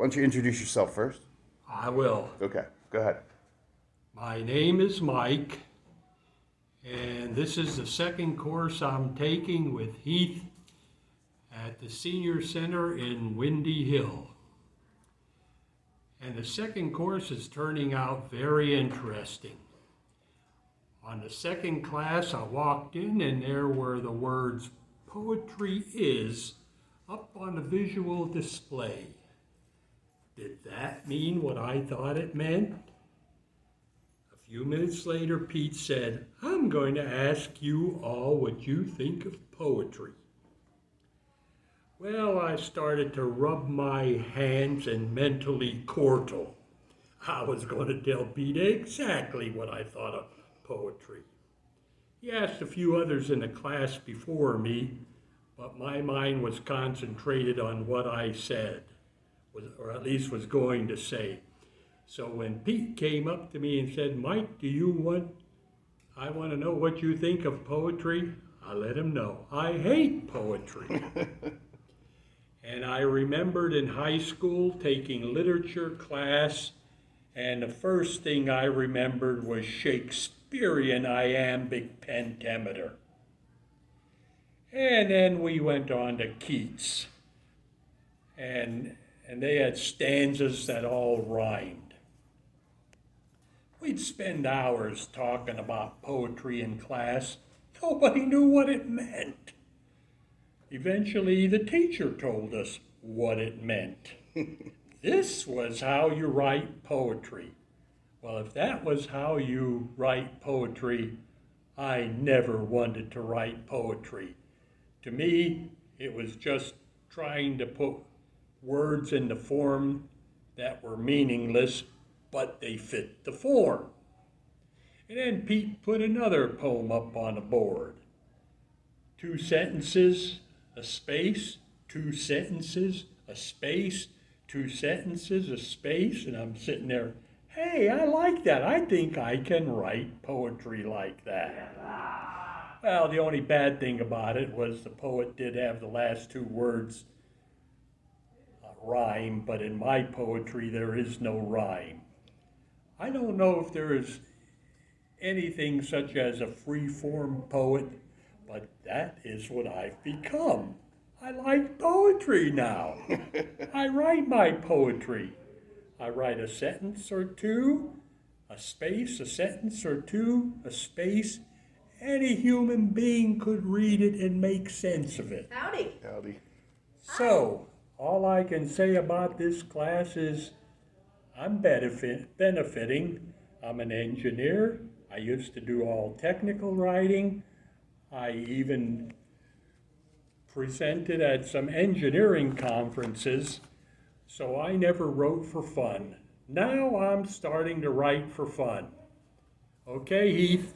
Why don't you introduce yourself first? I will. Okay, go ahead. My name is Mike, and this is the second course I'm taking with Heath at the Senior Center in Windy Hill. And the second course is turning out very interesting. On the second class, I walked in and there were the words, "Poetry is," up on a visual display. Did that mean what I thought it meant? A few minutes later, Pete said, "I'm going to ask you all what you think of poetry." Well, I started to rub my hands and mentally chortle. I was going to tell Pete exactly what I thought of poetry. He asked a few others in the class before me, but my mind was concentrated on what I said, or at least was going to say. So when Pete came up to me and said, "Mike, I want to know what you think of poetry," I let him know I hate poetry. And I remembered in high school taking literature class, and the first thing I remembered was Shakespearean iambic pentameter. And then we went on to Keats, and they had stanzas that all rhymed. We'd spend hours talking about poetry in class. Nobody knew what it meant. Eventually, the teacher told us what it meant. This was how you write poetry. Well, if that was how you write poetry, I never wanted to write poetry. To me, it was just trying to put words in the form that were meaningless, but they fit the form. And then Pete put another poem up on the board. 2 sentences, a space, 2 sentences, a space, 2 sentences, a space, and I'm sitting there, hey, I like that. I think I can write poetry like that. Well, the only bad thing about it was the poet did have the last 2 words rhyme, but in my poetry there is no rhyme. I don't know if there is anything such as a free-form poet, but that is what I've become. I like poetry now. I write my poetry. I write a sentence or 2, a space, a sentence or 2, a space. Any human being could read it and make sense of it. Howdy. Howdy. So, all I can say about this class is I'm benefiting. I'm an engineer. I used to do all technical writing. I even presented at some engineering conferences, so I never wrote for fun. Now I'm starting to write for fun. Okay, Heath,